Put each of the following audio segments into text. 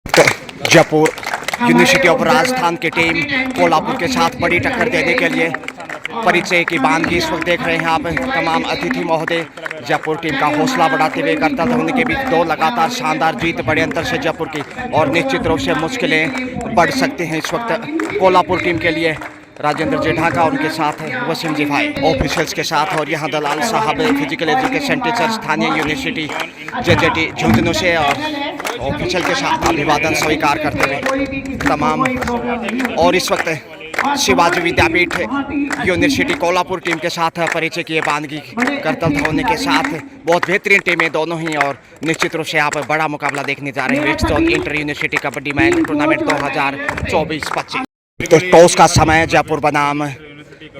Jaipur university of Rajasthan की team Kolhapur के साथ बड़ी टक्कर देने के लिए परिचय की बानगी इस वक्त देख रहे हैं आप तमाम अतिथि महोदय। जयपुर टीम का हौसला बढ़ाते हुए करतल होने के बीच दो लगातार शानदार जीत बड़े अंतर से जयपुर की, और निश्चित रूप से मुश्किलें बढ़ सकती हैं इस वक्त कोल्हापुर टीम के लिए। राजेंद्र जी ढाका उनके साथ वसीम जी भाई ऑफिशियल्स के साथ, और यहाँ दलाल साहब फिजिकल एजुकेशन टीचर स्थानीय यूनिवर्सिटी जेजेटी झुंझुनू से, और ऑफिशियल के साथ अभिवादन स्वीकार करते हुए तमाम। और इस वक्त शिवाजी विद्यापीठ यूनिवर्सिटी कोल्हापुर टीम के साथ परिचय किए बानगी करतल होने के साथ बहुत बेहतरीन टीमें दोनों ही, और निश्चित रूप से आप बड़ा मुकाबला देखने जा रहे हैं west zone inter university kabaddi match tournament 2024-25। तो टॉस का समय जयपुर बनाम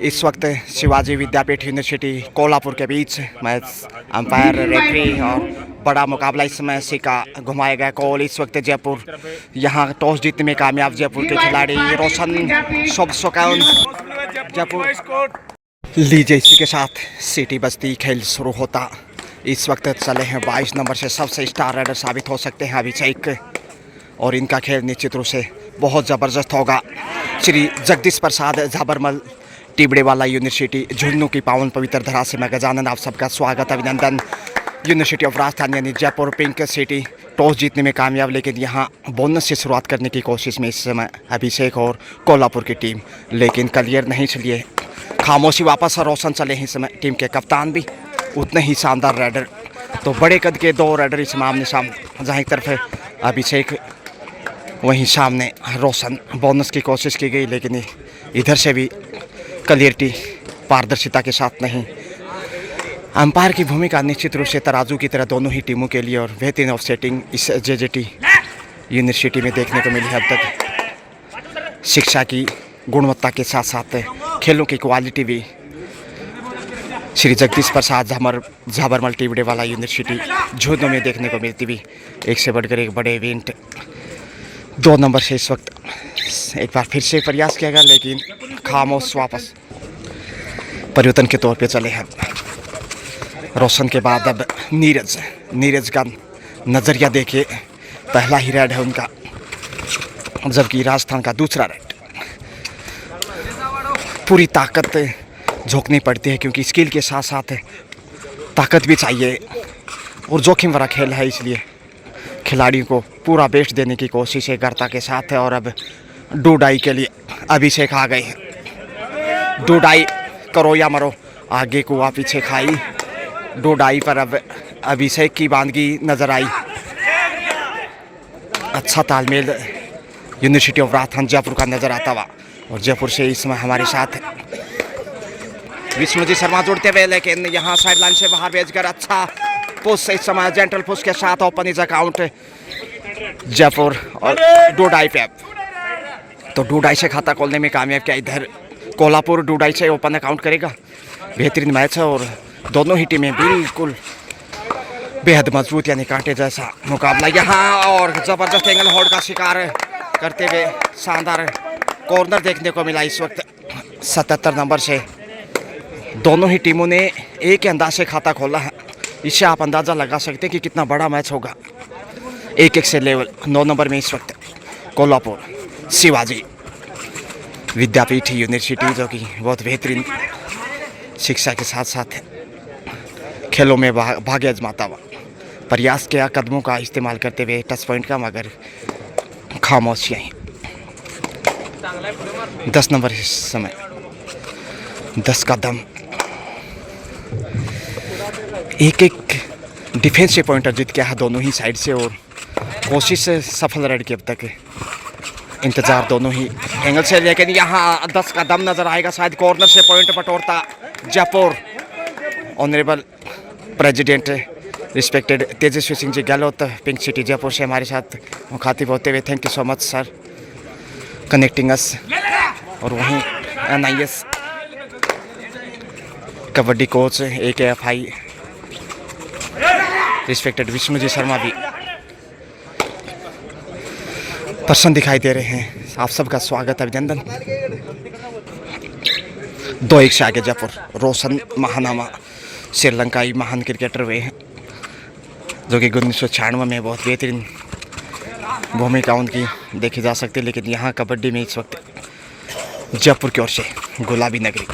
इस वक्त शिवाजी विद्यापीठ यूनिवर्सिटी कोल्हापुर के बीच मैच अंपायर रेफरी, और बड़ा मुकाबला इस समय सिक्का घुमाया गया कॉल इस वक्त जयपुर यहाँ टॉस जीतने में कामयाब। जयपुर के खिलाड़ी रोशन सोबसोकाउन जयपुर लीजिए इसी के साथ सीटी बजती खेल शुरू होता। इस वक्त चले हैं 22 नंबर से सबसे स्टार राइडर साबित हो सकते हैं अभिषेक, और इनका खेल निश्चित रूप से बहुत ज़बरदस्त होगा। श्री जगदीश प्रसाद झाबरमल टिबड़ेवाला यूनिवर्सिटी झुंझुनू की पावन पवित्र धरा से मैं गजानन आप सबका स्वागत अभिनंदन। यूनिवर्सिटी ऑफ राजस्थान यानी जयपुर पिंक सिटी टॉस जीतने में कामयाब, लेकिन यहाँ बोनस से शुरुआत करने की कोशिश में इस समय अभिषेक और कोल्हापुर की टीम, लेकिन क्लियर नहीं चलिए खामोशी वापस रोशन चले हैं इस समय। टीम के कप्तान भी उतने ही शानदार राइडर, तो बड़े कद के दो राइडर इस आमने सामने, जहाँ एक तरफ है अभिषेक वहीं सामने रोशन। बोनस की कोशिश की गई लेकिन इधर से भी क्लियरिटी पारदर्शिता के साथ नहीं। अंपायर की भूमिका निश्चित रूप से तराजू की तरह दोनों ही टीमों के लिए, और बेहतरीन ऑफ सेटिंग इस जेजेटी यूनिवर्सिटी में देखने को मिली है अब तक। शिक्षा की गुणवत्ता के साथ साथ खेलों की क्वालिटी भी श्री जगदीश प्रसाद झाबरमल टिबड़ेवाला यूनिवर्सिटी झुंझुनू में देखने को मिलती भी। एक से बढ़कर एक बड़े इवेंट 2 नंबर से इस वक्त एक बार फिर से प्रयास किया गया, लेकिन खामोश वापस परिवर्तन के तौर पे चले हैं। रोशन के बाद अब नीरज का नज़रिया देखिए, पहला ही रेड है उनका, जबकि राजस्थान का दूसरा रेड। पूरी ताकत झोंकनी पड़ती है क्योंकि स्किल के साथ साथ ताकत भी चाहिए, और जोखिम भरा खेल है, इसलिए खिलाड़ियों को पूरा बेस्ट देने की कोशिश है गर्ता के साथ है। और अब डूडाई के लिए अभिषेक आ गए हैं। डूडाई करो या मरो, आगे को आ पीछे खाई, डूडाई पर अब अभिषेक की बानगी नजर आई। अच्छा तालमेल यूनिवर्सिटी ऑफ राजस्थान जयपुर का नजर आता हुआ, और जयपुर से इसमें हमारे साथ विष्णु जी शर्मा जुड़ते हुए, लेकिन यहाँ साइड लाइन से बाहर भेजकर अच्छा पुश इस समय जेंटल पुश के साथ ओपन इज अकाउंट जयपुर और डूडाई पे। तो डूडाई से खाता खोलने में कामयाब किया इधर कोल्हापुर। डूडाई से ओपन अकाउंट करेगा। बेहतरीन मैच है और दोनों ही टीमें बिल्कुल बेहद मजबूत यानी कांटे जैसा मुकाबला यहाँ, और ज़बरदस्त एंगल होल्ड का शिकार करते हुए शानदार कॉर्नर देखने को मिला इस वक्त 77 नंबर से। दोनों ही टीमों ने एक ही अंदाज से खाता खोला है, इससे आप अंदाज़ा लगा सकते हैं कि कितना बड़ा मैच होगा। 1-1 से लेवल 9 नंबर में इस वक्त कोल्हापुर शिवाजी विद्यापीठ यूनिवर्सिटी, जो कि बहुत बेहतरीन शिक्षा के साथ साथ खेलों में भाग्य आजमाता हुआ प्रयास किया, कदमों का इस्तेमाल करते हुए टच पॉइंट का, मगर खामोशियाँ ही। 10 नंबर इस समय 10 कदम, एक डिफेंसिव पॉइंटर जीत गया है दोनों ही साइड से, और कोशिश सफल रह की अब तक इंतजार दोनों ही एंगल से, लेकिन यहाँ 10 कदम नजर आएगा शायद कॉर्नर से पॉइंट बटोरता Jaipur. Honourable president respected Tejasvi Singh ji Gehlot pink city Jaipur से हमारे साथ मुखातिब होते हुए, thank you so much sir connecting us. और वहीं NIS kabaddi coach AKFI respected Vishnu ji Sharma भी प्रसन्न दिखाई दे रहे हैं। आप सबका स्वागत अभिनंदन। 2-1 से आगे जयपुर। रोशन महानामा श्रीलंकाई महान क्रिकेटर हुए हैं, जो कि 1996 में बहुत बेहतरीन भूमिका उनकी देखी जा सकती है। लेकिन यहाँ कबड्डी में इस वक्त जयपुर की ओर से गुलाबी नगरी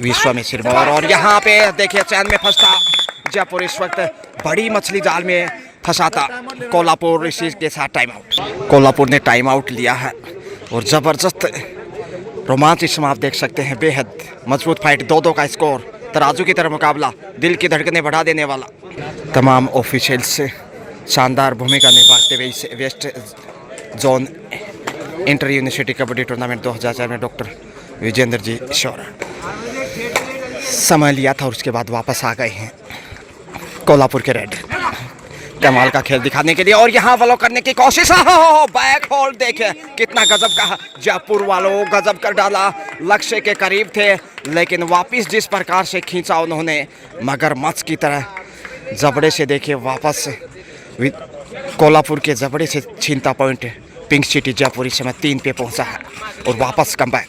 विश्व में सिरमौर, और यहाँ पे देखिए चैन में फंसता जयपुर इस वक्त बड़ी मछली जाल में फंसाता कोल्हापुर। इसी के साथ टाइम आउट, कोल्हापुर ने टाइम आउट लिया है और ज़बरदस्त रोमांच इसमें आप देख सकते हैं। बेहद मजबूत फाइट, 2-2 का स्कोर, तराजू की तरह मुकाबला, दिल की धड़कनें बढ़ा देने वाला। तमाम ऑफिशियल्स शानदार भूमिका निभाते हुए इस west zone inter university kabaddi tournament 2004 में डॉक्टर विजेंद्र जी शौर समय लिया था और उसके बाद वापस आ गए हैं कोल्हापुर के रेड कमाल का खेल दिखाने के लिए। और यहाँ फॉलो करने की कोशिश, बैक होल्ड देखे कितना गजब का, जयपुर वालों गजब कर डाला, लक्ष्य के करीब थे लेकिन वापस जिस प्रकार से खींचा उन्होंने मगरमच्छ की तरह जबड़े से देखिए वापस कोल्हापुर के जबड़े से छीनता पॉइंट पिंक सिटी जयपुर इस समय 3 पे पहुंचा है और वापस कमबैक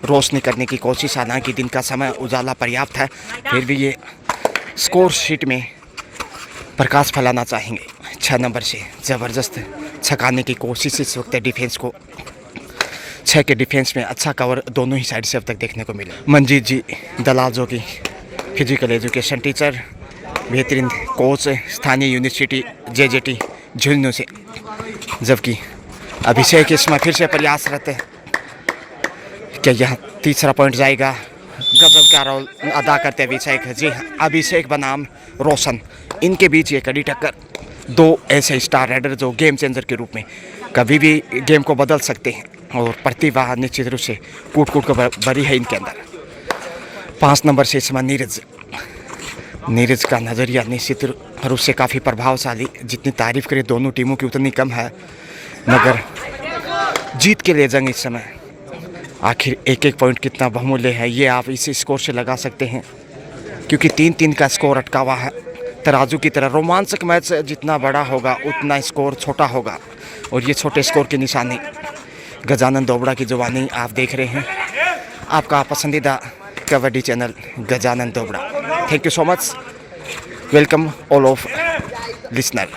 रोशनी करने की कोशिश। हालांकि दिन का समय उजाला पर्याप्त है, फिर भी ये स्कोर शीट में प्रकाश फैलाना चाहेंगे। 6 नंबर से ज़बरदस्त छकाने की कोशिश इस वक्त डिफेंस को, 6 के डिफेंस में अच्छा कवर दोनों ही साइड से अब तक देखने को मिला। मंजीत जी दलाल जो कि फिजिकल एजुकेशन टीचर, बेहतरीन कोच, स्थानीय यूनिवर्सिटी JJT झुंझुनू से, जबकि अभिषेक इसमें फिर से प्रयासरत है कि यह तीसरा पॉइंट जाएगा। गजब का रोल अदा करते अभिषेक, जी अभिषेक बनाम रोशन, इनके बीच ये कड़ी टक्कर, 2 ऐसे स्टार राइडर जो गेम चेंजर के रूप में कभी भी गेम को बदल सकते हैं और प्रतिभा निश्चित रूप से कूट कर भरी है इनके अंदर। 5 नंबर से इसमें नीरज का नज़रिया निश्चित रूप से काफ़ी प्रभावशाली, जितनी तारीफ करें दोनों टीमों की उतनी कम है, मगर जीत के लिए जंग इस समय आखिर 1-1 पॉइंट कितना बहुमूल्य है ये आप इस स्कोर से लगा सकते हैं, क्योंकि 3-3 का स्कोर अटका हुआ है। तराजू की तरह रोमांचक मैच जितना बड़ा होगा उतना स्कोर छोटा होगा, और ये छोटे स्कोर की निशानी गजानन दोबड़ा की जुबानी आप देख रहे हैं, आपका पसंदीदा kabaddi channel Gajanan Dobada. Thank you so much, welcome all of listener.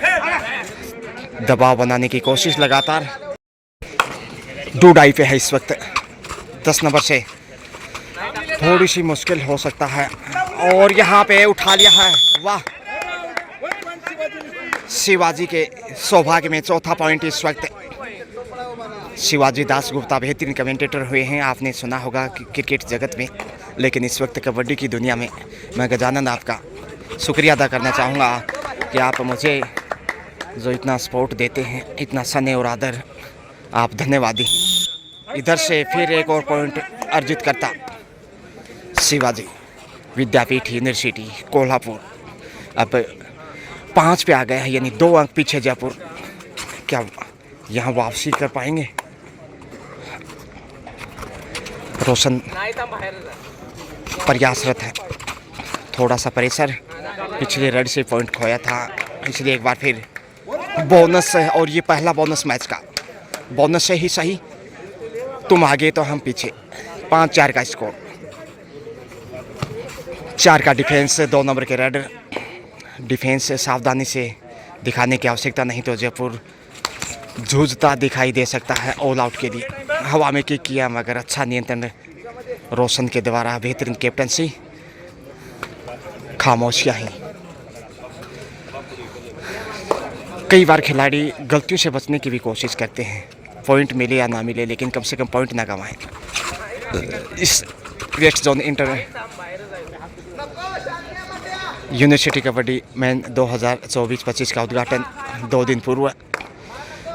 दबाव बनाने की कोशिश लगातार, डूडाई पे है इस वक्त 10 नंबर से, थोड़ी सी मुश्किल हो सकता है और यहाँ पे उठा लिया है, वाह शिवाजी के सौभाग्य में 4था पॉइंट इस वक्त। शिवाजी दास गुप्ता बेहतरीन कमेंटेटर हुए हैं, आपने सुना होगा कि क्रिकेट जगत में, लेकिन इस वक्त कबड्डी की दुनिया में मैं गजानन आपका शुक्रिया अदा करना चाहूँगा कि आप मुझे जो इतना सपोर्ट देते हैं, इतना स्नेह और आदर, आप धन्यवादी। इधर से फिर एक और पॉइंट अर्जित करता शिवाजी विद्यापीठ यूनिवर्सिटी कोल्हापुर, अब 5 पे आ गए हैं, यानी 2 अंक पीछे जयपुर। क्या यहाँ वापसी कर पाएंगे? रोशन प्रयासरत है, थोड़ा सा प्रेशर, पिछले रेड से पॉइंट खोया था, इसलिए एक बार फिर बोनस है, और ये पहला बोनस मैच का बोनस से ही सही, तुम आगे तो हम पीछे। 5-4 का स्कोर, 4 का डिफेंस, 2 नंबर के रेड डिफेंस सावधानी से दिखाने की आवश्यकता नहीं तो जयपुर जूझता दिखाई दे सकता है ऑल आउट के लिए। हवा में किक किया मगर अच्छा नियंत्रण रोशन के द्वारा, बेहतरीन कैप्टनसी, खामोशियाँ ही। कई बार खिलाड़ी गलतियों से बचने की भी कोशिश करते हैं, पॉइंट मिले या ना मिले लेकिन कम से कम पॉइंट ना गंवाएं। इस west zone inter university kabaddi man 2024-25 का उद्घाटन 2 दिन पूर्व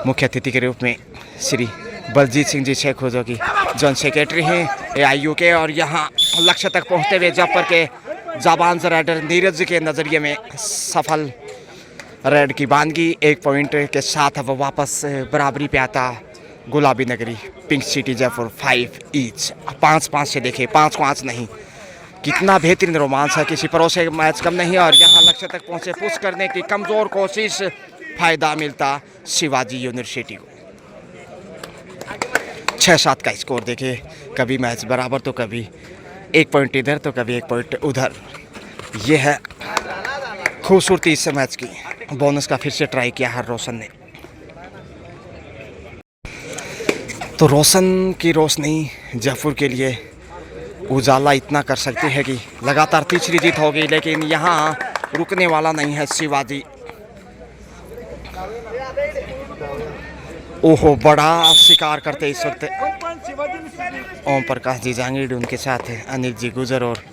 मुख्य अतिथि के रूप में श्री बलजीत सिंह जी शेख जो कि जोन सेक्रेटरी हैं AIU के, और यहाँ लक्ष्य तक पहुँचते हुए जयपुर के जाबांज राइडर नीरज के नज़रिए में सफल रेड की बानगी 1 पॉइंट के साथ अब वापस बराबरी पे आता गुलाबी नगरी पिंक सिटी जयपुर 5 ईच। 5-5 से देखे, 5-5 नहीं, कितना बेहतरीन रोमांच है, किसी परों से मैच कम नहीं, और यहाँ लक्ष्य तक पहुँचे पुश करने की कमज़ोर कोशिश, फायदा मिलता शिवाजी यूनिवर्सिटी को। 6-7 का स्कोर देखे, कभी मैच बराबर तो कभी 1 पॉइंट इधर तो कभी 1 पॉइंट उधर। ये है खूबसूरती इस मैच की। बोनस का फिर से ट्राई किया है रोशन ने, तो रोशन की रोशनी जयपुर के लिए उजाला इतना कर सकती है कि लगातार तीसरी जीत होगी, लेकिन यहाँ रुकने वाला नहीं है शिवाजी। ओहो, बड़ा शिकार करते इस वक्त ओम प्रकाश जी जांगीड़, उनके साथ है अनिल जी गुजर और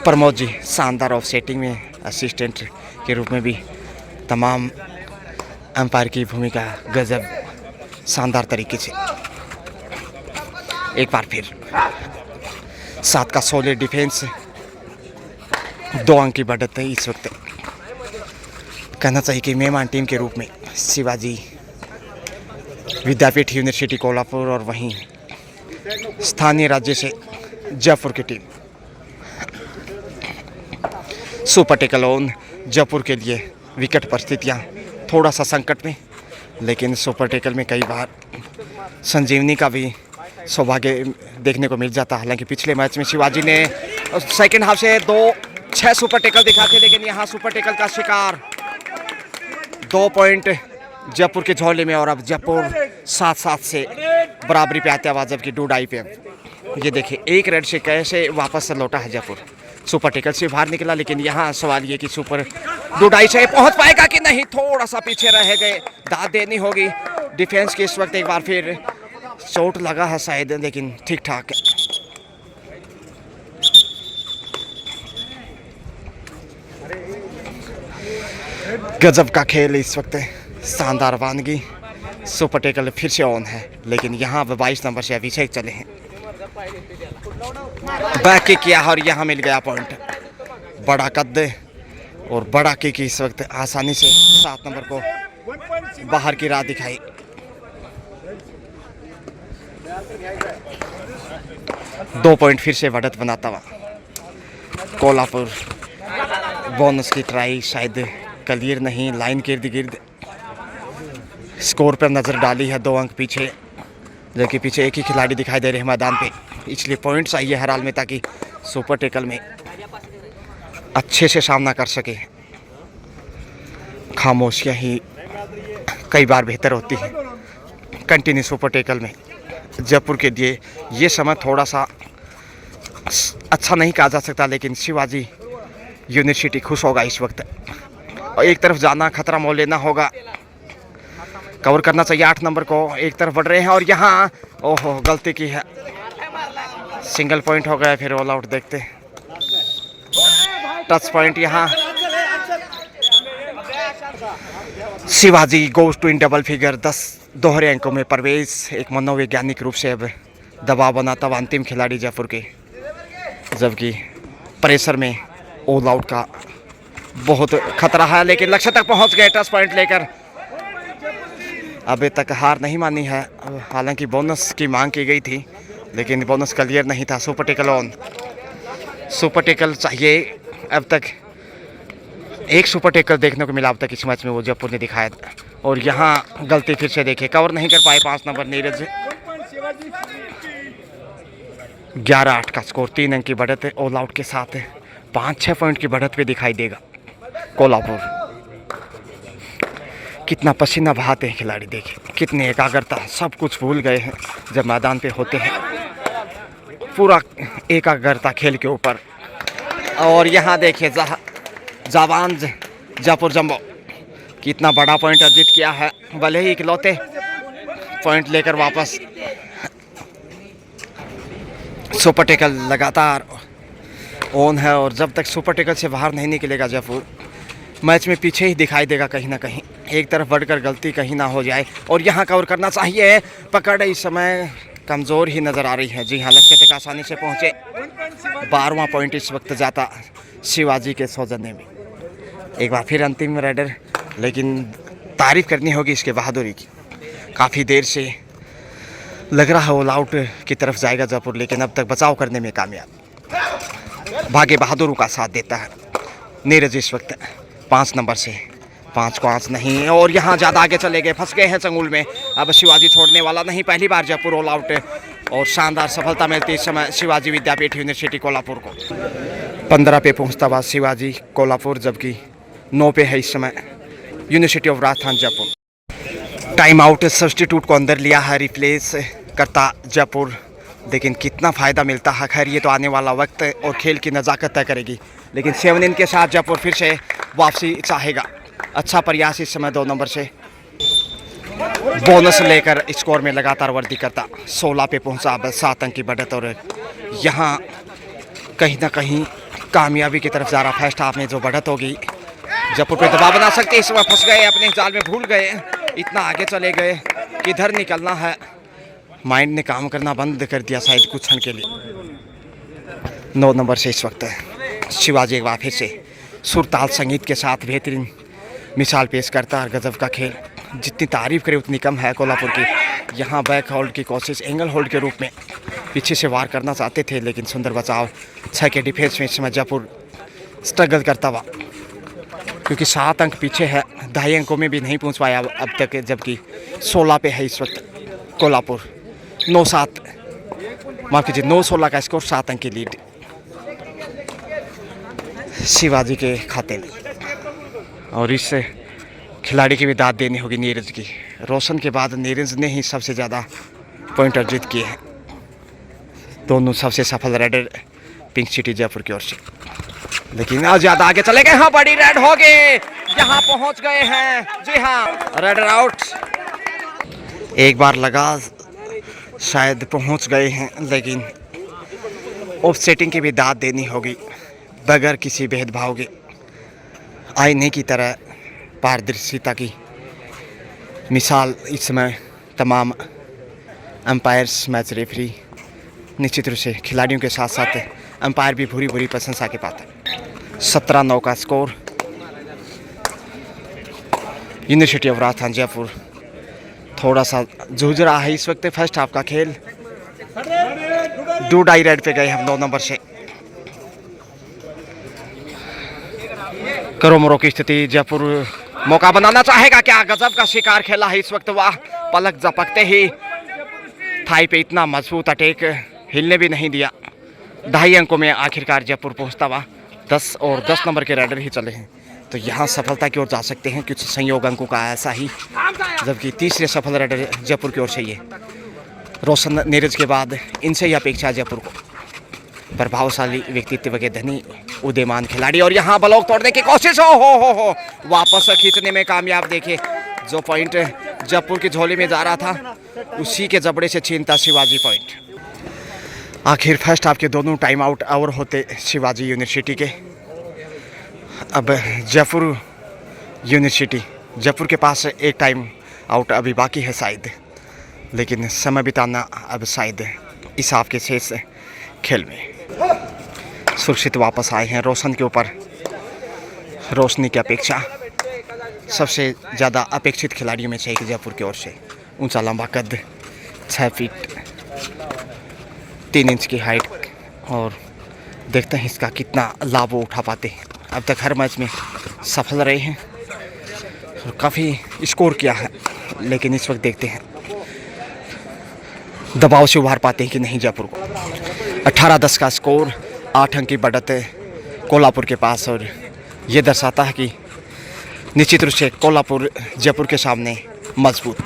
प्रमोद जी शानदार ऑफ सेटिंग में असिस्टेंट के रूप में भी तमाम अंपायर की भूमिका गजब शानदार तरीके से। एक बार फिर 7 का सॉलिड डिफेंस, 2 अंक की बढ़त है इस वक्त। कहना चाहिए कि मेहमान टीम के रूप में शिवाजी विद्यापीठ यूनिवर्सिटी कोल्हापुर और वहीं स्थानीय राज्य से जयपुर की team. Super tackle on Jaipur के लिए विकट परिस्थितियां थोड़ा सा संकट में, लेकिन सुपर टेकल में कई बार संजीवनी का भी सौभाग्य देखने को मिल जाता। हालांकि पिछले मैच में शिवाजी ने सेकंड हाफ से 6 सुपर टेकल दिखाते, लेकिन यहाँ सुपर टेकल का शिकार। 2 पॉइंट जयपुर के झोले में और अब जयपुर 7-7 से बराबरी पे आते आवाज की 2 डाई पे। ये देखिए, एक रेड से कैसे वापस लौटा है जयपुर। सुपर टेकल से बाहर निकला, लेकिन यहाँ सवाल ये कि सुपर 2 डाई से पहुंच पाएगा कि नहीं। थोड़ा सा पीछे रह गए, दाद देनी होगी डिफेंस की इस वक्त। एक बार फिर चोट लगा है शायद, लेकिन ठीक ठाक है। गजब का खेल इस वक्त, शानदार वानगी। सुपर टेकल फिर से ऑन है, लेकिन यहाँ 22 नंबर से अभिषेक चले हैं। बैक किक किया और यहाँ मिल गया पॉइंट। बड़ा कद और बड़ा किक इस वक्त आसानी से 7 नंबर को बाहर की राह दिखाई। दो पॉइंट फिर से बढ़त बनाता हुआ कोल्हापुर। बोनस की ट्राई शायद क्लियर नहीं, लाइन के इर्द गिर्द स्कोर पर नज़र डाली है। 2 अंक पीछे, जबकि पीछे एक ही खिलाड़ी दिखाई दे रहे हैं मैदान पे। इसलिए पॉइंट चाहिए हर हाल में, ताकि सुपर टेकल में अच्छे से सामना कर सके। खामोशियाँ ही कई बार बेहतर होती है कंटिन्यू सुपर टेकल में। जयपुर के लिए ये समय थोड़ा सा अच्छा नहीं कहा जा सकता, लेकिन शिवाजी यूनिवर्सिटी खुश होगा इस वक्त। और एक तरफ जाना खतरा मोल लेना होगा, कवर करना चाहिए 8 नंबर को। एक तरफ बढ़ रहे हैं और यहाँ ओहो गलती की है, सिंगल पॉइंट हो गया। फिर ऑल आउट देखते, टच पॉइंट यहाँ। Shivaji goes to in double figure, 10 दोहरे अंकों में प्रवेश। एक मनोवैज्ञानिक रूप से अब दबाव बनाता हुआ अंतिम खिलाड़ी जयपुर के, जबकि प्रेशर में ऑल आउट का बहुत खतरा है, लेकिन लक्ष्य तक पहुंच गए टच पॉइंट लेकर। अभी तक हार नहीं मानी है, हालांकि बोनस की मांग की गई थी, लेकिन बोनस क्लियर नहीं था। Super tackle on, super tackle चाहिए। अब तक एक सुपर टेकल देखने को मिला अब तक इस मैच में, वो जयपुर ने दिखाया। और यहाँ गलती फिर से देखे, कवर नहीं कर पाए 5 नंबर नीरज। 11-8 का स्कोर, 3 अंक की बढ़त है। ऑल आउट के साथ 5-6 पॉइंट की बढ़त पे दिखाई देगा कोल्हापुर। कितना पसीना बहाते हैं खिलाड़ी, देखे कितनी एकाग्रता, सब कुछ भूल गए हैं जब मैदान पे होते हैं। पूरा एकाग्रता खेल के ऊपर। और यहाँ देखिए जवान जयपुर जंबो कितना बड़ा पॉइंट अर्जित किया है, भले ही इकलौते पॉइंट लेकर वापस। सुपर टेकल लगातार ऑन है, और जब तक सुपर टेकल से बाहर नहीं निकलेगा जयपुर, मैच में पीछे ही दिखाई देगा कहीं ना कहीं। एक तरफ बढ़कर गलती कहीं ना हो जाए। और यहाँ कवर करना चाहिए, पकड़ इस समय कमज़ोर ही नज़र आ रही है। जी हाँ, लक्ष्य तक आसानी से पहुँचे। 12वां पॉइंट इस वक्त जाता शिवाजी के सौजन्य में। एक बार फिर अंतिम रेडर, लेकिन तारीफ करनी होगी इसके बहादुरी की। काफ़ी देर से लग रहा है ऑल आउट की तरफ जाएगा जयपुर, लेकिन अब तक बचाव करने में कामयाब। भाग्य बहादुरों का साथ देता है। नीरज इस वक्त 5 नंबर से 5 को आंच नहीं, और यहाँ ज़्यादा आगे चले गए, फंस गए हैं चंगुल में। अब शिवाजी छोड़ने वाला नहीं। पहली बार जयपुर ऑल आउट, और शानदार सफलता मिलती इस समय शिवाजी विद्यापीठ यूनिवर्सिटी कोल्हापुर को। 15 पे पहुँचता हुआ शिवाजी कोल्हापुर, जबकि 9 पे है इस समय university of Rajasthan Jaipur. Time out substitute को अंदर लिया है, रिप्लेस करता जयपुर, लेकिन कितना फ़ायदा मिलता है। खैर ये तो आने वाला वक्त और खेल की नज़ाकत तय करेगी, लेकिन 7 इन के साथ जयपुर फिर से वापसी चाहेगा। अच्छा प्रयास इस समय 2 नंबर से, बोनस लेकर स्कोर में लगातार वृद्धि करता 16 पे पहुंचा। अब 7 अंक की बढ़त और यहाँ कहीं ना कहीं कामयाबी की तरफ जा रहा। फर्स्ट हाफ में जो बढ़त होगी जयपुर पे दबाव बना सकते, इस वक्त फंस गए, अपने जाल में भूल गए, इतना आगे चले गए, किधर निकलना है, माइंड ने काम करना बंद कर दिया शायद कुछ क्षण के लिए। 9 नंबर से इस वक्त शिवाजी एक बार फिर से सुरताल संगीत के साथ बेहतरीन मिसाल पेश करता है। गजब का खेल, जितनी तारीफ करे उतनी कम है कोल्हापुर की। यहाँ बैक होल्ड की कोशिश एंगल होल्ड के रूप में पीछे से वार करना चाहते थे, लेकिन सुंदर बचाव 6 के डिफेंस में इस समय जयपुर स्ट्रगल करता हुआ, क्योंकि 7 अंक पीछे है, 2.5 अंकों में भी नहीं पहुंच पाया अब तक, जबकि 16 पे है इस वक्त कोल्हापुर। 9-7 माफ कीजिए 9-16 का स्कोर, 7 अंक की लीड शिवाजी के खाते में। और इस खिलाड़ी की भी दाद देनी होगी नीरज की। रोशन के बाद नीरज ने ही सबसे ज़्यादा पॉइंट अर्जित किए हैं। दोनों सबसे सफल रेडर पिंक सिटी जयपुर की ओर से, लेकिन आज ज़्यादा आगे चले गए। हाँ बड़ी रेड हो गए, यहाँ पहुँच गए हैं। जी हाँ, रेडर आउट। एक बार लगा शायद पहुँच गए हैं, लेकिन ऑफ सेटिंग की भी दाद देनी होगी बगैर किसी भेदभाव के। आईने की तरह पारदर्शिता की मिसाल इस समय तमाम अंपायर्स, मैच रेफरी, निश्चित रूप से खिलाड़ियों के साथ साथ अंपायर भी भूरी भूरी प्रशंसा के पात्र। 17-9 का score, university of Rajasthan Jaipur थोड़ा सा जूझ रहा है इस वक्त। फर्स्ट हाफ का खेल 2 रेड पे गए हम 9 नंबर से। करोमरो की स्थिति, जयपुर मौका बनाना चाहेगा क्या? गजब का शिकार खेला है इस वक्त, वाह। पलक झपकते ही थाई पे इतना मजबूत अटैक, हिलने भी नहीं दिया। 2.5 अंकों में आखिरकार जयपुर पहुंचता हुआ। 10 और 10 नंबर के रेडर ही चले हैं, तो यहाँ सफलता की ओर जा सकते हैं। कुछ संयोग अंकों का ऐसा ही, जबकि तीसरे सफल रेडर जयपुर की ओर से ये रोशन नीरज के बाद इनसे ही अपेक्षा जयपुर को। प्रभावशाली व्यक्तित्व के धनी उदयमान खिलाड़ी, और यहाँ ब्लॉक तोड़ने की कोशिश हो वापस खींचने में कामयाब। देखिए जो पॉइंट जयपुर की झोली में जा रहा था उसी के जबड़े से छीनता शिवाजी पॉइंट। आखिर फर्स्ट हाफ के दोनों टाइम आउट और होते शिवाजी यूनिवर्सिटी के। अब जयपुर यूनिवर्सिटी, जयपुर के पास एक टाइम आउट अभी बाकी है शायद, लेकिन समय बिताना अब शायद इस हाफ के शेष खेल में। सुरक्षित वापस आए हैं रोशन के ऊपर। रोशनी की अपेक्षा सबसे ज़्यादा अपेक्षित खिलाड़ियों में से एक जयपुर की ओर से। ऊंचा लंबा कद, 6 फीट 3 इंच की हाइट, और देखते हैं इसका कितना लाभ वो उठा पाते हैं। अब तक हर मैच में सफल रहे हैं और काफ़ी स्कोर किया है, लेकिन इस वक्त देखते हैं दबाव से उभार पाते हैं कि नहीं जयपुर को। 18-10 का स्कोर, 8 अंक की बढ़त है कोल्हापुर के पास, और ये दर्शाता है कि निश्चित रूप से कोल्हापुर जयपुर के सामने मजबूत।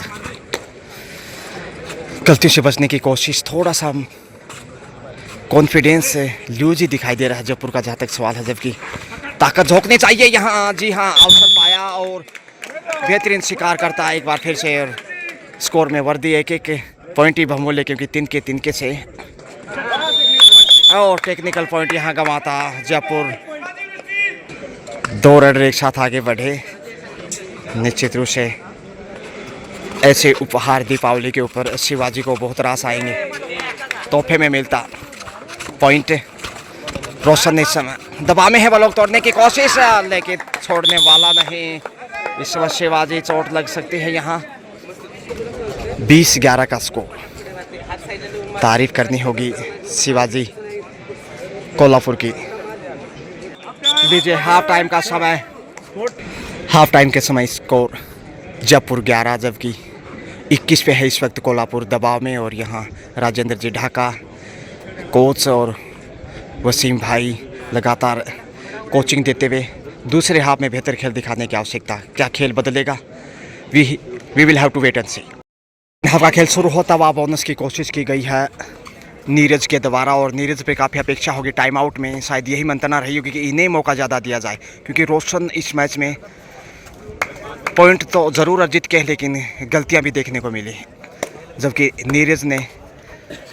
गलती से बचने की कोशिश, थोड़ा सा कॉन्फिडेंस लूज ही दिखाई दे रहा है जयपुर का जहाँ तक सवाल है, जबकि ताकत झोंकनी चाहिए यहाँ। जी हाँ, अवसर पाया और बेहतरीन शिकार करता है एक बार फिर से, और स्कोर में वृद्धि। एक पॉइंट ही बहुमूल्य, क्योंकि 3 के से, और टेक्निकल पॉइंट यहाँ गंवाता जयपुर। 2 रेडर एक साथ आगे बढ़े। निश्चित रूप से ऐसे उपहार दीपावली के ऊपर शिवाजी को बहुत रास आएंगे। तोहफे में मिलता पॉइंट। रोशन ने इस समय दबाव में है, ब्लॉक तोड़ने की कोशिश, लेकिन छोड़ने वाला नहीं। इस समय शिवाजी चोट लग सकती है यहाँ। 20-11 का स्कोर। तारीफ करनी होगी शिवाजी कोल्हापुर की। लीजिए हाफ टाइम का समय। हाफ टाइम के समय स्कोर जयपुर 11, जबकि 21 पे है इस वक्त कोल्हापुर दबाव में। और यहाँ राजेंद्र जी ढाका कोच और वसीम भाई लगातार कोचिंग देते हुए दूसरे हाफ में बेहतर खेल दिखाने की आवश्यकता। क्या खेल बदलेगा? We will have to wait and see. हवा खेल शुरू होता हुआ बोनस की कोशिश की गई है नीरज के द्वारा, और नीरज पे काफ़ी अपेक्षा होगी टाइम आउट में। शायद यही मंतना रही होगी कि इन्हें मौका ज़्यादा दिया जाए, क्योंकि रोशन इस मैच में पॉइंट तो ज़रूर अर्जित किए लेकिन गलतियां भी देखने को मिली, जबकि नीरज ने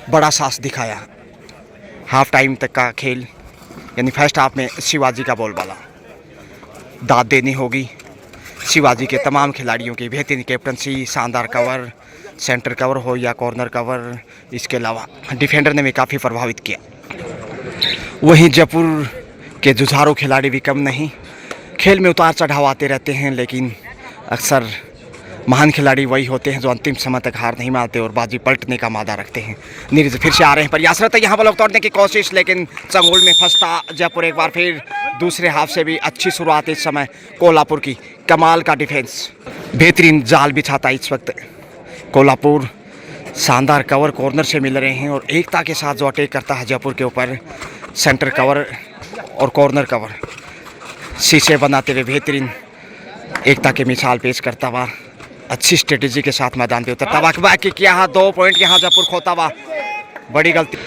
बड़ा साहस दिखाया। हाफ टाइम तक का खेल यानी फर्स्ट हाफ में शिवाजी का बोलबाला दाद देनी होगी। शिवाजी के तमाम खिलाड़ियों की बेहतरीन कैप्टनसी, शानदार कवर, सेंटर कवर हो या कॉर्नर कवर, इसके अलावा डिफेंडर ने भी काफ़ी प्रभावित किया। वहीं जयपुर के जुझारू खिलाड़ी भी कम नहीं, खेल में उतार चढ़ाव आते रहते हैं, लेकिन अक्सर महान खिलाड़ी वही होते हैं जो अंतिम समय तक हार नहीं मानते और बाजी पलटने का मादा रखते हैं। नीरज फिर से आ रहे हैं, प्रयासरत है यहाँ बॉल तोड़ने की कोशिश, लेकिन चंगुल में फंसता जयपुर। एक बार फिर दूसरे हाफ से भी अच्छी शुरुआत इस समय कोल्हापुर की, कमाल का डिफेंस, बेहतरीन जाल बिछाता इस वक्त कोल्हापुर। शानदार कवर कॉर्नर से मिल रहे हैं और एकता के साथ जो अटैक करता है जयपुर के ऊपर, सेंटर कवर और कॉर्नर कवर शीशे बनाते हुए बेहतरीन एकता की मिसाल पेश करता हुआ अच्छी स्ट्रेटेजी के साथ मैदान पे उतरता हुआ किया। 2 पॉइंट यहाँ जयपुर खोता हुआ, बड़ी गलती।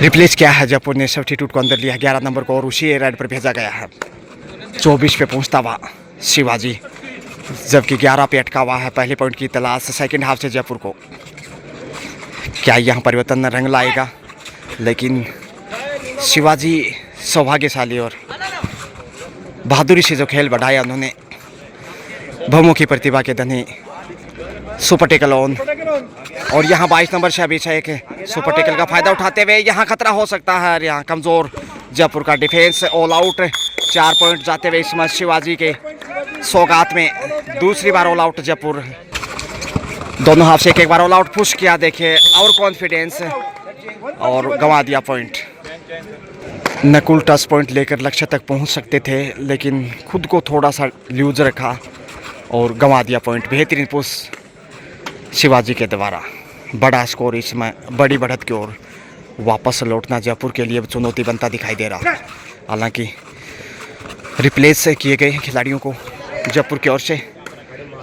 रिप्लेस किया है जयपुर ने, सब्स्टिट्यूट को अंदर लिया 11 नंबर को और उसी राइड पर भेजा गया है। 24 पे पहुँचता हुआ शिवाजी, जबकि 11 पे अटका हुआ है। पहले पॉइंट की तलाश सेकेंड हाफ से जयपुर को। क्या यहाँ परिवर्तन रंग लाएगा, लेकिन शिवाजी सौभाग्यशाली और बहादुरी से जो खेल बढ़ाया उन्होंने, बहुमुखी प्रतिभा के धनी सुपर टेकल ऑन, और यहाँ 22 नंबर से अभिषेक सुपर टेकल का फायदा उठाते हुए यहाँ खतरा हो सकता है। यहाँ कमजोर जयपुर का डिफेंस, ऑल आउट। 4 पॉइंट जाते हुए इस मैच शिवाजी के सौगात में दूसरी बार ऑल आउट जयपुर। दोनों हाफ से एक बार ऑल आउट पुश किया, देखिए और कॉन्फिडेंस, और गंवा दिया पॉइंट। नकुल टच पॉइंट लेकर लक्ष्य तक पहुंच सकते थे, लेकिन खुद को थोड़ा सा लूज रखा और गंवा दिया पॉइंट। बेहतरीन पुश शिवाजी के द्वारा, बड़ा स्कोर इसमें बड़ी बढ़त की ओर वापस लौटना जयपुर के लिए चुनौती बनता दिखाई दे रहा। हालांकि रिप्लेस किए गए खिलाड़ियों को जयपुर की ओर से,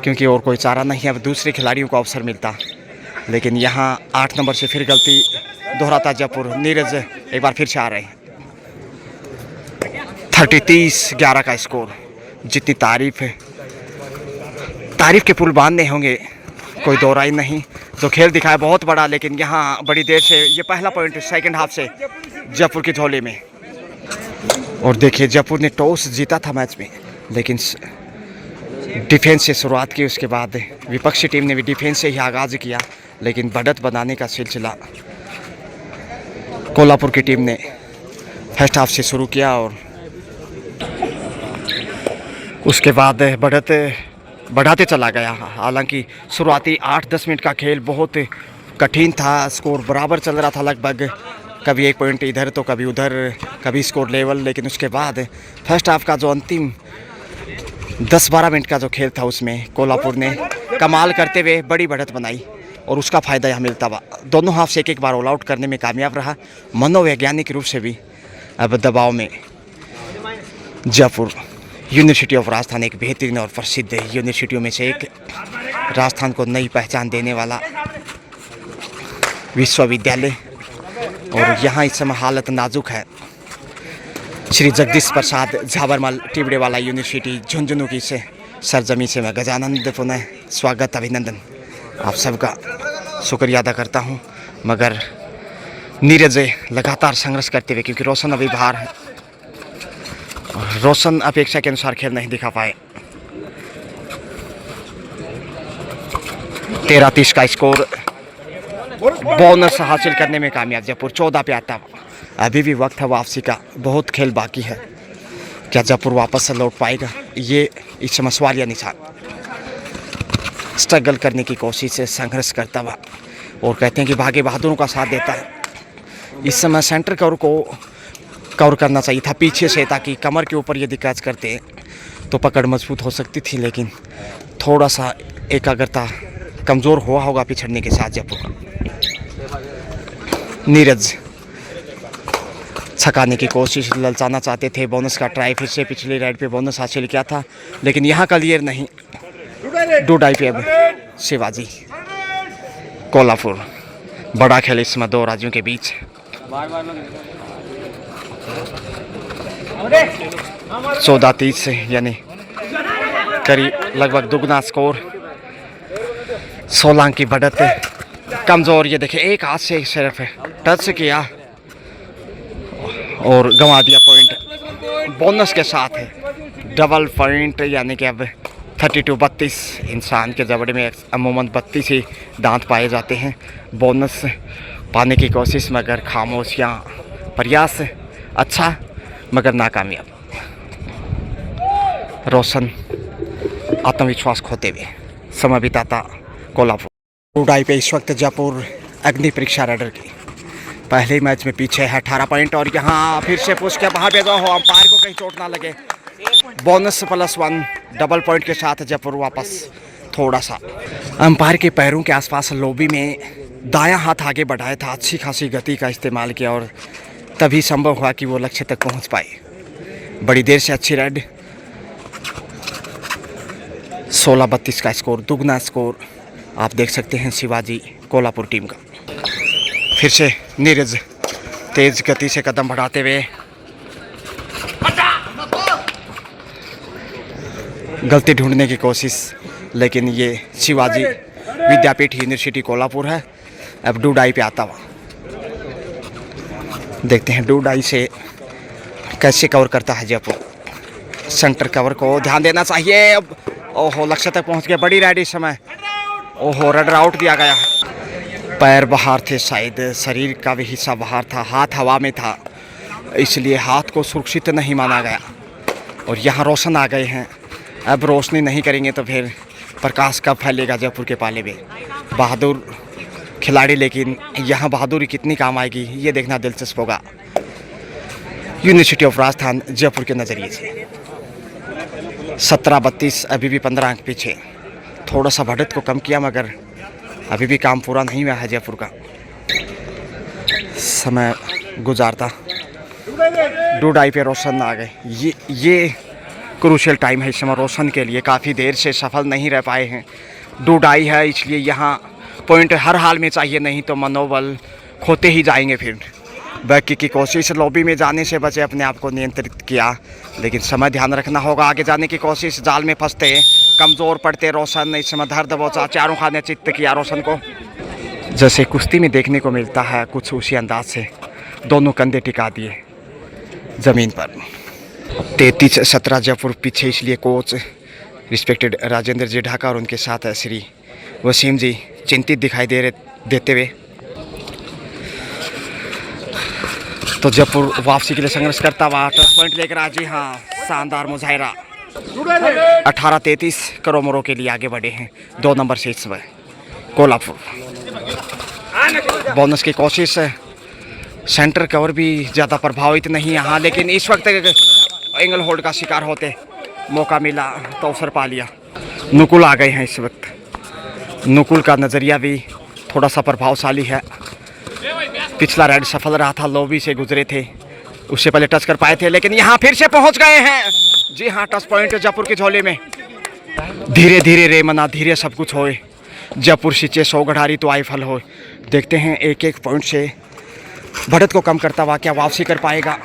क्योंकि और कोई चारा नहीं है, अब दूसरे खिलाड़ियों को अवसर मिलता। लेकिन यहाँ 8 नंबर से फिर गलती दोहराता जयपुर। नीरज एक बार फिर से आ रहे हैं। 30-11 का स्कोर। जितनी तारीफ है, तारीफ के पुल बांधने होंगे, कोई दो राय नहीं। जो खेल दिखाया बहुत बड़ा, लेकिन यहाँ बड़ी देर से ये पहला पॉइंट सेकंड हाफ से जयपुर की झोली में। और देखिए जयपुर ने टॉस जीता था मैच में, लेकिन डिफेंस से शुरुआत की, उसके बाद विपक्षी टीम ने भी डिफेंस से ही आगाज किया, लेकिन बढ़त बनाने का सिलसिला कोल्हापुर की टीम ने फर्स्ट हाफ से शुरू किया और उसके बाद बढ़त बढ़ाते चला गया। हालांकि शुरुआती 8-10 मिनट का खेल बहुत कठिन था, स्कोर बराबर चल रहा था लगभग, कभी 1 पॉइंट इधर तो कभी उधर, कभी स्कोर लेवल। लेकिन उसके बाद फर्स्ट हाफ का जो अंतिम 10-12 मिनट का जो खेल था, उसमें कोल्हापुर ने कमाल करते हुए बड़ी बढ़त बनाई और उसका फ़ायदा यहाँ मिलता हुआ दोनों हाफ से एक बार ऑल आउट करने में कामयाब रहा। मनोवैज्ञानिक रूप से भी अब दबाव में जयपुर। यूनिवर्सिटी ऑफ राजस्थान एक बेहतरीन और प्रसिद्ध यूनिवर्सिटियों में से एक, राजस्थान को नई पहचान देने वाला विश्वविद्यालय, और यहाँ इस समय हालत नाजुक है। श्री जगदीश प्रसाद झाबरमल टिबड़ेवाला यूनिवर्सिटी झुंझुनू की से सरजमी से मैं गजानंद पुनः स्वागत अभिनंदन आप सबका शुक्रिया अदा करता हूँ। मगर नीरज लगातार संघर्ष करते हुए, क्योंकि रोशन अभी बाहर है, रोशन अपेक्षा के अनुसार खेल नहीं दिखा पाए। 13-30 का स्कोर, बोनस हासिल करने में कामयाब जयपुर। 14 पे आता, अभी भी वक्त है वापसी का, बहुत खेल बाकी है। क्या जयपुर वापस से लौट पाएगा, ये इस समय सवाल या निशान। स्ट्रगल करने की कोशिश से संघर्ष करता हुआ, और कहते हैं कि भाग्य बहादुरों का साथ देता है। इस समय सेंटर कवर को कवर करना चाहिए था पीछे से, ताकि कमर के ऊपर यदि कैच करते तो पकड़ मजबूत हो सकती थी, लेकिन थोड़ा सा एकाग्रता कमज़ोर हुआ होगा पिछड़ने के साथ जयपुर का। नीरज छकाने की कोशिश, ललचाना चाहते थे, बोनस का ट्राई फिर से पिछली राइड पे बोनस हासिल किया था, लेकिन यहाँ क्लियर नहीं। 2 डाई पे अब शिवाजी कोल्हापुर। बड़ा खेल इस समय दो राज्यों के बीच। 14-30 से यानी करीब लगभग दुगना स्कोर। 16 अंक की बढ़त। कमज़ोर ये देखिए एक हाथ से सिर्फ टच किया और गंवा दिया पॉइंट। बोनस के साथ है डबल पॉइंट, यानी कि अब 32-32। इंसान के जबड़े में अमूमन 32 ही दांत पाए जाते हैं। बोनस पाने की कोशिश मगर खामोशियाँ, प्रयास अच्छा मगर नाकामयाब। रोशन आत्मविश्वास खोते हुए समय बिताता कोल्हापुर। उड़ाई पे इस वक्त जयपुर अग्नि परीक्षा रेडर की पहले ही मैच में पीछे है 18 पॉइंट। और यहाँ फिर से पुश के बाहर भेजा हो, अंपायर को कहीं चोट ना लगे। बोनस +1 डबल पॉइंट के साथ जयपुर वापस। थोड़ा सा अंपायर के पैरों के आसपास लॉबी में दायां हाथ आगे बढ़ाया था, अच्छी खासी गति का इस्तेमाल किया और तभी संभव हुआ कि वो लक्ष्य तक पहुंच पाए। बड़ी देर से अच्छी रेड। 16-32 का स्कोर, दुगना स्कोर आप देख सकते हैं शिवाजी कोल्हापुर टीम का। फिर से नीरज तेज गति से कदम बढ़ाते हुए गलती ढूंढने की कोशिश, लेकिन ये शिवाजी विद्यापीठ यूनिवर्सिटी कोल्हापुर है। अब डूडाई पे आता हुआ देखते हैं डूडाई से कैसे कवर करता है जयपुर। सेंटर कवर को ध्यान देना चाहिए। ओहो लक्ष्य तक पहुंच गया। बड़ी राइड इस समय। ओहो रनर आउट दिया गया। पैर बाहर थे शायद, शरीर का भी हिस्सा बाहर था, हाथ हवा में था, इसलिए हाथ को सुरक्षित नहीं माना गया। और यहाँ रोशन आ गए हैं। अब रोशनी नहीं करेंगे तो फिर प्रकाश कब फैलेगा जयपुर के पाले में। बहादुर खिलाड़ी, लेकिन यहाँ बहादुरी कितनी काम आएगी ये देखना दिलचस्प होगा यूनिवर्सिटी ऑफ राजस्थान जयपुर के नज़रिए से। 17-32 अभी भी 15 अंक पीछे। थोड़ा सा बढ़त को कम किया मगर अभी भी काम पूरा नहीं हुआ है जयपुर का। समय गुजारता डूडाई पे रोशन आ गए। ये क्रूशियल टाइम है इस समय रोशन के लिए। काफ़ी देर से सफल नहीं रह पाए हैं। डूडाई है इसलिए यहाँ पॉइंट हर हाल में चाहिए, नहीं तो मनोबल खोते ही जाएंगे। फिर बाकी की कोशिश लॉबी में जाने से बचे, अपने आप को नियंत्रित किया, लेकिन समय ध्यान रखना होगा। आगे जाने की कोशिश, जाल में फंसते कमज़ोर पड़ते रोशन। इस समय धर दबोचा चारों खाने चित्त किया रोशन को। जैसे कुश्ती में देखने को मिलता है कुछ उसी अंदाज से दोनों कंधे टिका दिए ज़मीन पर। 33-17 जयपुर पीछे, इसलिए कोच रिस्पेक्टेड राजेंद्र जी ढाका और उनके साथ श्री वसीम जी चिंतित दिखाई देते हुए। तो जयपुर वापसी के लिए संघर्ष करता हुआ टच पॉइंट लेकर आज। जी हाँ, शानदार मुजाहिरा। 18-33 करोमोरों के लिए आगे बढ़े हैं 2 नंबर से इस समय कोल्हापुर। बोनस की कोशिश, सेंटर कवर भी ज़्यादा प्रभावित नहीं यहाँ, लेकिन इस वक्त एंगल होल्ड का शिकार होते मौका मिला तो अवसर पा लिया। नुकुल आ गए हैं इस वक्त। नुकुल का नज़रिया भी थोड़ा सा प्रभावशाली है। पिछला राइड सफल रहा था, लॉबी से गुजरे थे, उससे पहले टच कर पाए थे, लेकिन यहाँ फिर से पहुँच गए हैं। जी हाँ, टच पॉइंट जयपुर की झोली में। धीरे धीरे रे मना धीरे सब कुछ होए। जयपुर सींचे 100 गढ़ारी तो आई फल हो। देखते हैं एक एक पॉइंट से बढ़त को कम करता हुआ क्या वापसी कर पाएगा,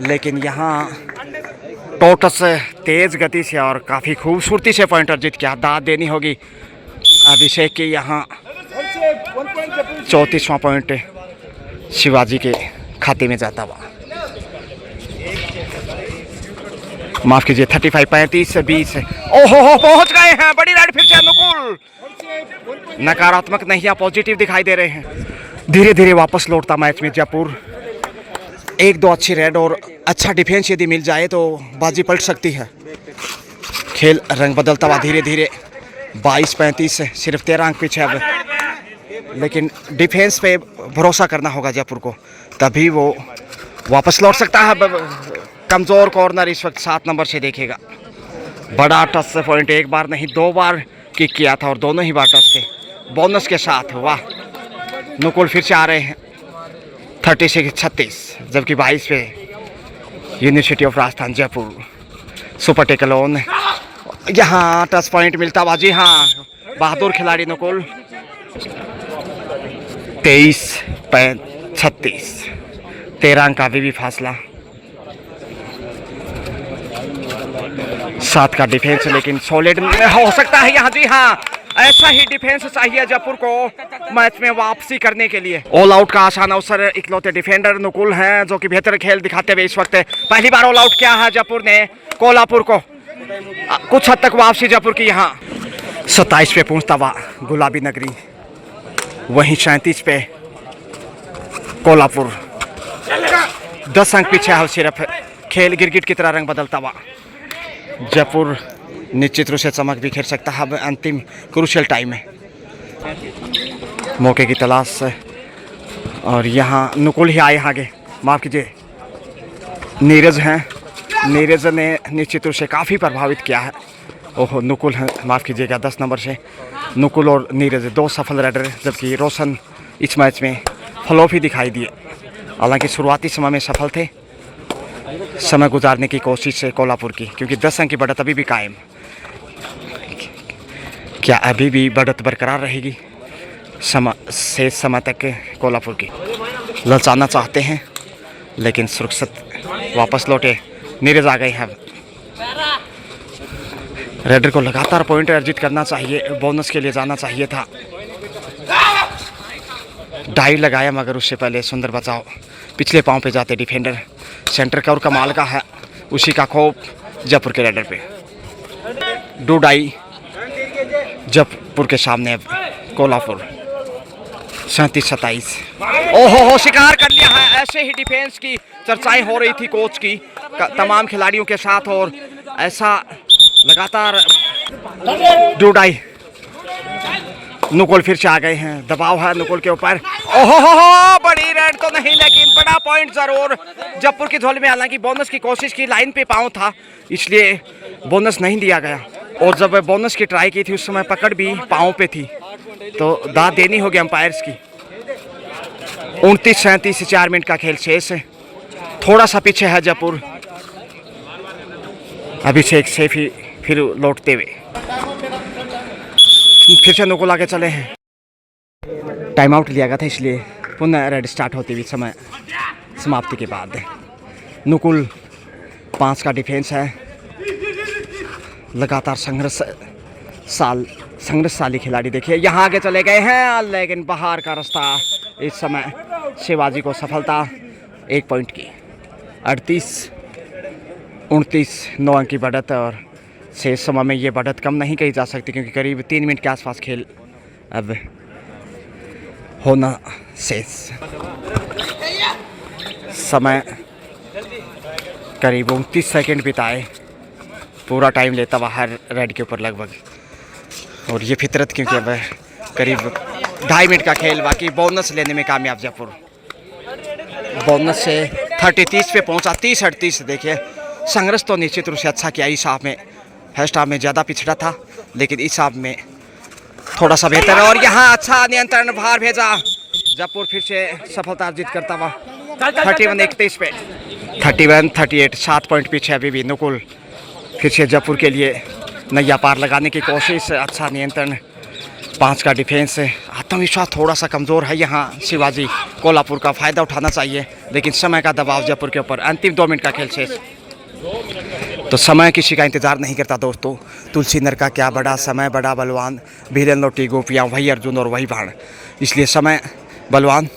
लेकिन यहाँ टोटस तेज गति से और काफ़ी खूबसूरती से पॉइंटर जीत के दाद देनी होगी अभिषेक की। यहाँ 34वां पॉइंट शिवाजी के खाते में जाता हुआ। माफ कीजिए 35-35-20। ओहो पहुंच गए हैं। बड़ी राइड फिर से अनुकूल। नकारात्मक नहीं या पॉजिटिव दिखाई दे रहे हैं। धीरे धीरे वापस लौटता मैच में जयपुर। 1-2 अच्छी रेड और अच्छा डिफेंस यदि मिल जाए तो बाजी पलट सकती है। खेल रंग बदलता हुआ धीरे धीरे। 22-35 सिर्फ 13 अंक पीछे अब, लेकिन डिफेंस पे भरोसा करना होगा जयपुर को, तभी वो वापस लौट सकता है। कमज़ोर कॉर्नर इस वक्त 7 नंबर से देखेगा। बड़ा टच पॉइंट, एक बार नहीं 2 बार किक किया था और दोनों ही बार टच थे बोनस के साथ। वाह, नुकुल फिर से आ रहे हैं। 36-36 जबकि 22 पे university of Rajasthan Jaipur. Super tackle on. यहाँ टच पॉइंट मिलता हुआ। जी हाँ, बहादुर खिलाड़ी नुकुल 23-36, 13 अंक का अभी भी फासला। 7 का डिफेंस, लेकिन सॉलिड हो सकता है यहाँ। जी हाँ, ऐसा ही डिफेंस चाहिए जयपुर को मैच में वापसी करने के लिए। ऑल आउट का आसान अवसर इकलौते डिफेंडर नुकुल हैं जो कि बेहतर खेल दिखाते हुए इस वक्त पहली बार ऑल आउट किया है जयपुर ने कोल्हापुर को। कुछ हद तक वापसी जयपुर की यहाँ। 27 पे पहुंचता हुआ गुलाबी नगरी, वहीं 37 पे कोल्हापुर। 10 अंक पीछे है सिर्फ। खेल गिरगिट की तरह रंग बदलता हुआ। जयपुर निश्चित रूप से चमक बिखेर सकता है अब अंतिम क्रूशियल टाइम में। मौके की तलाश, और यहाँ नुकुल ही आए आगे, माफ़ कीजिए नीरज हैं। नीरज ने निश्चित रूप से काफ़ी प्रभावित किया है। ओहो, नुकुल हैं, माफ़ कीजिएगा 10 नंबर से नुकुल और नीरज 2 सफल राइडर, जबकि रोशन इस मैच में फ्लॉप ही दिखाई दिए। हालांकि शुरुआती समय में सफल थे। समय गुजारने की कोशिश है कोल्हापुर की, क्योंकि 10 अंक की बढ़त अभी भी कायम। क्या अभी भी बढ़त बरकरार रहेगी शेष समय तक? कोल्हापुर की ललचाना चाहते हैं, लेकिन सुरक्षित वापस लौटे। नीरज आ गए हैं। रेडर को लगातार पॉइंट अर्जित करना चाहिए, बोनस के लिए जाना चाहिए था। डाइव लगाया मगर उससे पहले सुंदर बचाव, पिछले पांव पे जाते डिफेंडर। सेंटर का और कमाल का है, उसी का खौफ जयपुर के रेडर पे। डू डाई जयपुर के सामने अब कोल्हापुर 37-27। ओहो, शिकार कर लिया है। ऐसे ही डिफेंस की चर्चाएं हो रही थी कोच की तमाम खिलाड़ियों के साथ, और ऐसा लगातार डूडाई। नुकुल फिर से आ गए हैं, दबाव है नुकुल के ऊपर। ओहो, बड़ी रेड तो नहीं, लेकिन बड़ा पॉइंट जरूर जयपुर की झोली में। हालांकि बोनस की कोशिश की, लाइन पे पाँव था इसलिए बोनस नहीं दिया गया, और जब बोनस की ट्राई की थी उस समय पकड़ भी पाँव पे थी, तो दाद देनी होगी अंपायर्स की। 29-37, 4 मिनट का खेल शेष है। थोड़ा सा पीछे है जयपुर। अभिषेक सेफ ही फिर लौटते हुए फिर से नुकुल आगे चले हैं। टाइम आउट लिया गया था, इसलिए पुनः रेड स्टार्ट होती हुई समय समाप्ति के बाद। नुकुल 5 का डिफेंस है। लगातार संघर्षशाली खिलाड़ी। देखिए यहाँ आगे चले गए हैं, लेकिन बाहर का रास्ता। इस समय शिवाजी को सफलता 1 पॉइंट की। 38-29, 9 अंक की बढ़त, और शेष समय में ये बढ़त कम नहीं कही जा सकती, क्योंकि करीब 3 मिनट के आसपास खेल अब होना शेष। समय करीब 29 सेकंड बिताए, पूरा टाइम लेता हुआ हर रेड के ऊपर लगभग, और ये फितरत, क्योंकि अब करीब 2.5 मिनट का खेल बाकी। बोनस लेने में कामयाब जयपुर। बोनस से 30 पे पहुंचा, 30-38। देखिए संघर्ष तो निश्चित रूप से अच्छा किया। इस हाफ में फर्स्ट हाफ में ज़्यादा पिछड़ा था, लेकिन इस हाफ में थोड़ा सा बेहतर है, और यहाँ अच्छा नियंत्रण भार भेजा। जयपुर फिर से सफलता अर्जित करता हुआ 31-31 पे। 31-38, 7 पॉइंट पीछे अभी भी नुकुल। फिर से जयपुर के लिए नैया पार लगाने की कोशिश, अच्छा नियंत्रण। 5 का डिफेंस। आत्मविश्वास थोड़ा सा कमज़ोर है यहाँ शिवाजी। कोल्हापुर का फ़ायदा उठाना चाहिए, लेकिन समय का दबाव जयपुर के ऊपर। अंतिम 2 मिनट का खेल शेष, तो समय किसी का इंतज़ार नहीं करता दोस्तों। तुलसी नर का क्या बड़ा समय, बड़ा बलवान। भीलन लोटी गोपियाँ, वही अर्जुन और वही बाण। इसलिए समय बलवान,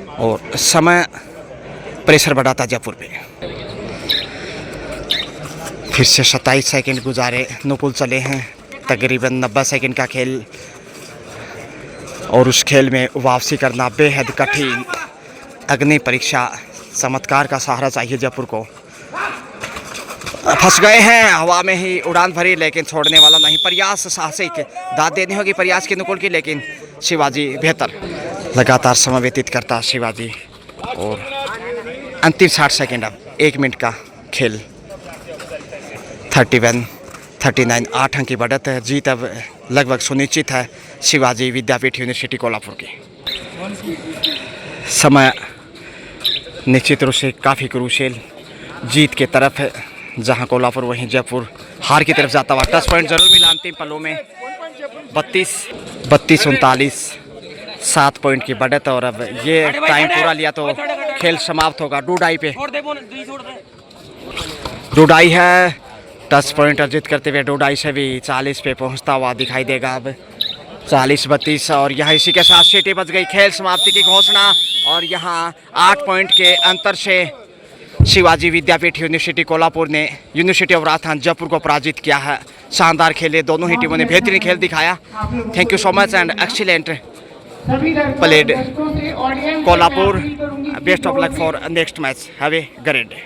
और समय प्रेशर बढ़ाता जयपुर पे। फिर से 27 सेकंड गुजारे, नुकुल चले हैं। तकरीबन 90 सेकंड का खेल, और उस खेल में वापसी करना बेहद कठिन। अग्नि परीक्षा, चमत्कार का सहारा चाहिए जयपुर को। फंस गए हैं, हवा में ही उड़ान भरी, लेकिन छोड़ने वाला नहीं। प्रयास साहसिक, दाद देनी होगी प्रयास की नुकुल की, लेकिन शिवाजी बेहतर। लगातार समय व्यतीत करता शिवाजी, और अंतिम 60 सेकंड, अब 1 मिनट का खेल। 31-39, 8 अंक की बढ़त है। जीत अब लगभग सुनिश्चित है शिवाजी विद्यापीठ यूनिवर्सिटी कोल्हापुर की। समय निश्चित रूप से काफ़ी क्रूशियल जीत के तरफ है, जहां कोल्हापुर वहीं जयपुर हार की तरफ जाता हुआ। 10 पॉइंट जरूर मिला अंतिम पलों में। 32-39, 7 पॉइंट की बढ़त। और अब ये टाइम पूरा लिया तो खेल समाप्त होगा। डूडाई है 10 पॉइंट अर्जित करते हुए डूडाई से भी 40 पे पहुंचता हुआ दिखाई देगा। अब 40-32 और यहाँ इसी के साथ सीटी बच गई, खेल समाप्ति की घोषणा। और यहाँ 8 पॉइंट के अंतर से शिवाजी विद्यापीठ यूनिवर्सिटी कोल्हापुर ने यूनिवर्सिटी ऑफ राजस्थान जयपुर को पराजित किया है। शानदार खेले, दोनों ही टीमों ने बेहतरीन खेल दिखाया। Thank you so much and excellent played Kolhapur. Best of luck for next match. Have a great day.